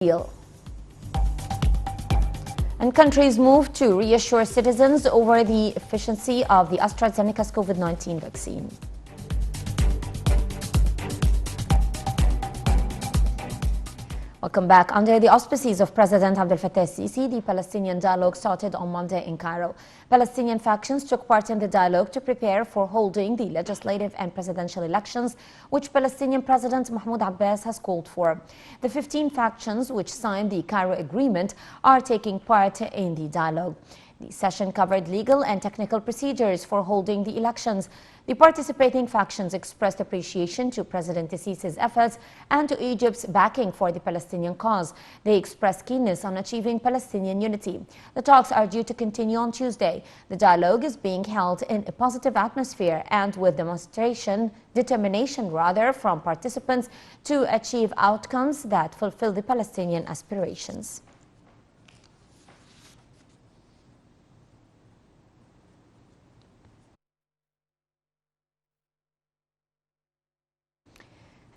deal. And countries move to reassure citizens over the efficiency of the AstraZeneca's COVID-19 vaccine. Welcome back. Under the auspices of President Abdel Fattah el-Sisi, the Palestinian dialogue started on Monday in Cairo. Palestinian factions took part in the dialogue to prepare for holding the legislative and presidential elections, which Palestinian President Mahmoud Abbas has called for. The 15 factions which signed the Cairo Agreement are taking part in the dialogue. The session covered legal and technical procedures for holding the elections. The participating factions expressed appreciation to President el-Sisi's efforts and to Egypt's backing for the Palestinian cause. They expressed keenness on achieving Palestinian unity. The talks are due to continue on Tuesday. The dialogue is being held in a positive atmosphere and with determination from participants to achieve outcomes that fulfill the Palestinian aspirations.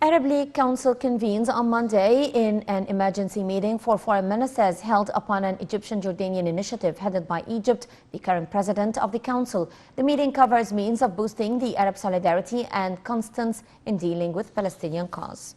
Arab League Council convenes on Monday in an emergency meeting for foreign ministers held upon an Egyptian-Jordanian initiative headed by Egypt, the current president of the council. The meeting covers means of boosting the Arab solidarity and constance in dealing with Palestinian cause.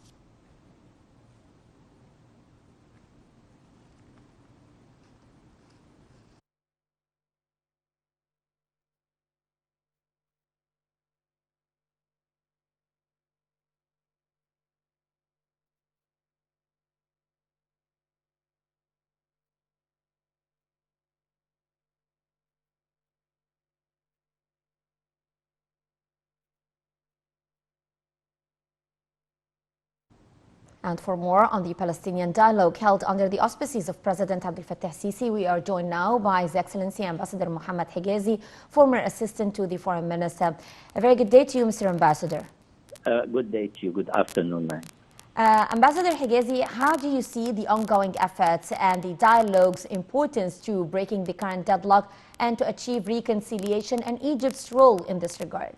And for more on the Palestinian dialogue held under the auspices of President Abdel Fattah el-Sisi, we are joined now by His Excellency Ambassador Mohammed Higazi, former assistant to the Foreign Minister. A very good day to you, Mr. Ambassador. Good day to you. Good afternoon, ma'am. Ambassador Higazi, how do you see the ongoing efforts and the dialogue's importance to breaking the current deadlock and to achieve reconciliation and Egypt's role in this regard?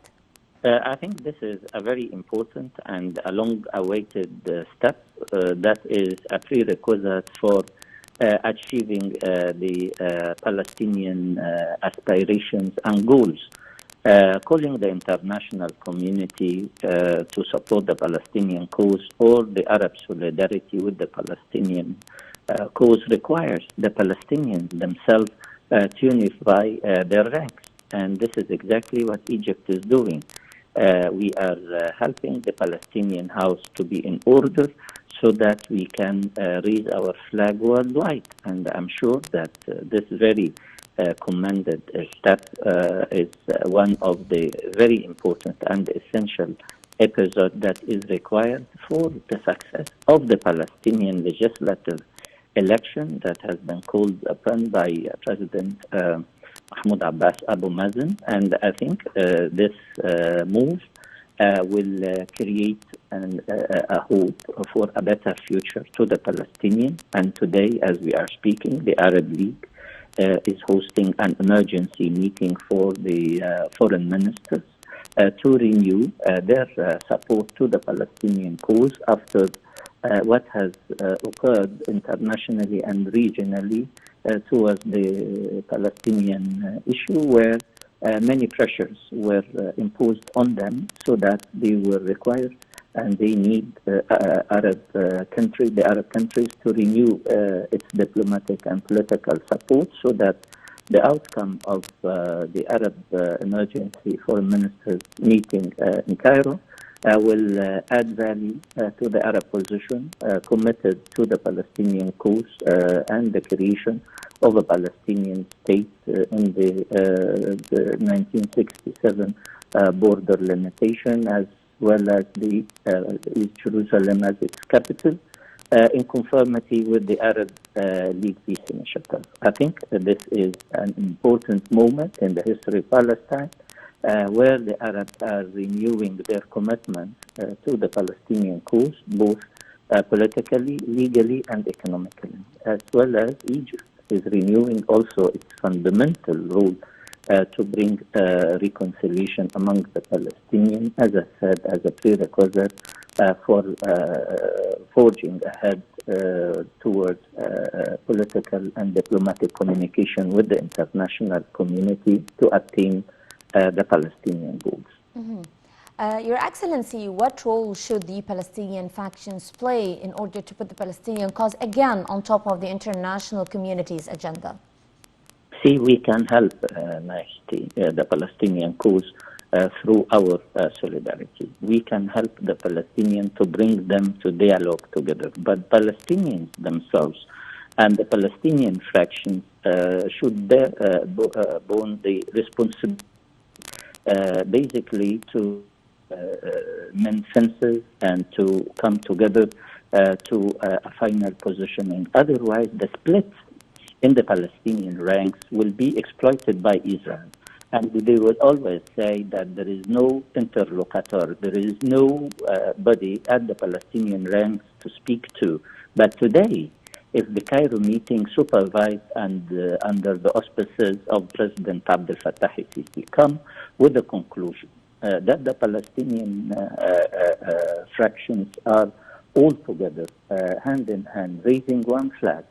I think this is a very important and a long-awaited step that is a prerequisite for achieving the Palestinian aspirations and goals. Calling the international community to support the Palestinian cause or the Arab solidarity with the Palestinian cause requires the Palestinians themselves to unify their ranks. And this is exactly what Egypt is doing. We are helping the Palestinian house to be in order so that we can raise our flag worldwide. And I'm sure that this very commended step is one of the very important and essential episodes that is required for the success of the Palestinian legislative election that has been called upon by President Mahmoud Abbas Abu Mazen, and I think this move will create a hope for a better future to the Palestinians. And today, as we are speaking, the Arab League is hosting an emergency meeting for the foreign ministers to renew their support to the Palestinian cause after what has occurred internationally and regionally towards the Palestinian issue, where many pressures were imposed on them so that they were required and they need the Arab countries to renew its diplomatic and political support so that the outcome of the Arab emergency foreign ministers meeting in Cairo will add value to the Arab position committed to the Palestinian cause and the creation of a Palestinian state in the 1967 border limitation, as well as the East Jerusalem as its capital, in conformity with the Arab League Peace Initiative. I think this is an important moment in the history of Palestine, where the Arabs are renewing their commitment to the Palestinian cause, both politically, legally, and economically, as well as Egypt is renewing also its fundamental role to bring reconciliation among the Palestinians, as I said, as a prerequisite for forging ahead towards political and diplomatic communication with the international community to attain the Palestinian goals. Your Excellency, what role should the Palestinian factions play in order to put the Palestinian cause again on top of the international community's agenda? See, we can help the Palestinian cause through our solidarity. We can help the Palestinians to bring them to dialogue together. But Palestinians themselves and the Palestinian fractions should bear the responsibility basically to mend fences and to come together to a final positioning. Otherwise, the split in the Palestinian ranks will be exploited by Israel. And they will always say that there is no interlocutor, there is no body at the Palestinian ranks to speak to. But today, if the Cairo meeting supervised and under the auspices of President Abdel Fattah al-Sisi come with the conclusion that the Palestinian fractions are all together, hand in hand, raising one flag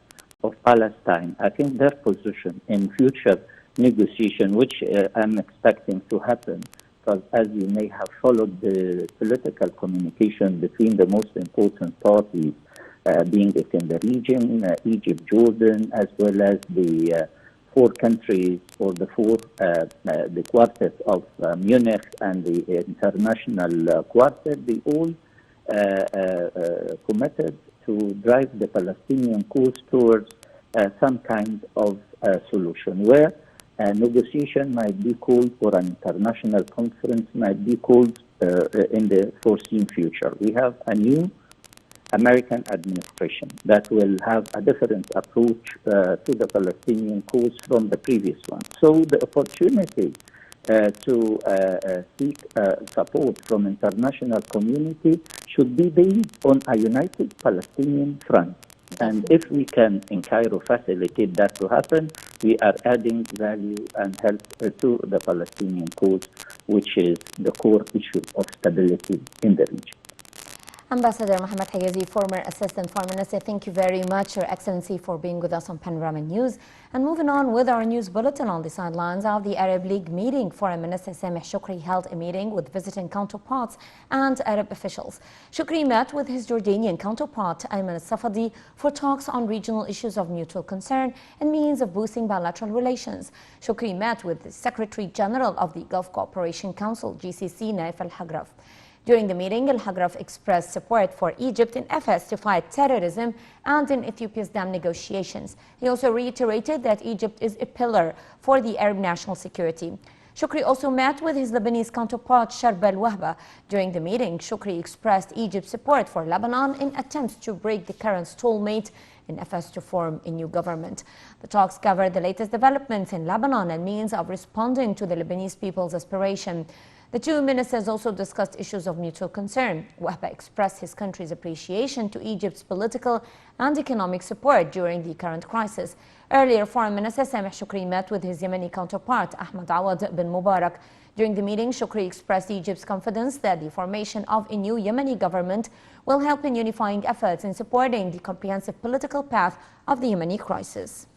of Palestine, I think their position in future negotiation, which I'm expecting to happen, because as you may have followed the political communication between the most important parties, being it in the region, Egypt, Jordan, as well as the four countries or the quartet of Munich and the international quartet, they all committed to drive the Palestinian cause towards some kind of solution where negotiation might be called or an international conference might be called in the foreseen future. We have a new American administration that will have a different approach to the Palestinian cause from the previous one. So the opportunity to seek support from international community should be based on a united Palestinian front. And if we can, in Cairo, facilitate that to happen, we are adding value and help to the Palestinian cause, which is the core issue of stability in the region. Ambassador Mohammed Hijazi, former Assistant Foreign Minister, thank you very much, Your Excellency, for being with us on Panorama News. And moving on with our news bulletin, on the sidelines of the Arab League meeting, Foreign Minister Sameh Shoukry held a meeting with visiting counterparts and Arab officials. Shoukry met with his Jordanian counterpart, Ayman al-Safadi, for talks on regional issues of mutual concern and means of boosting bilateral relations. Shoukry met with the Secretary General of the Gulf Cooperation Council, GCC, Naif al-Hagraf. During the meeting, al-Hagraf expressed support for Egypt in efforts to fight terrorism and in Ethiopia's dam negotiations. He also reiterated that Egypt is a pillar for the Arab national security. Shoukry also met with his Lebanese counterpart, Sharb al-Wahba. During the meeting, Shoukry expressed Egypt's support for Lebanon in attempts to break the current stalemate in efforts to form a new government. The talks covered the latest developments in Lebanon and means of responding to the Lebanese people's aspiration. The two ministers also discussed issues of mutual concern. Wahba expressed his country's appreciation to Egypt's political and economic support during the current crisis. Earlier, Foreign Minister Sameh Shoukry met with his Yemeni counterpart, Ahmad Awad bin Mubarak. During the meeting, Shoukry expressed Egypt's confidence that the formation of a new Yemeni government will help in unifying efforts in supporting the comprehensive political path of the Yemeni crisis.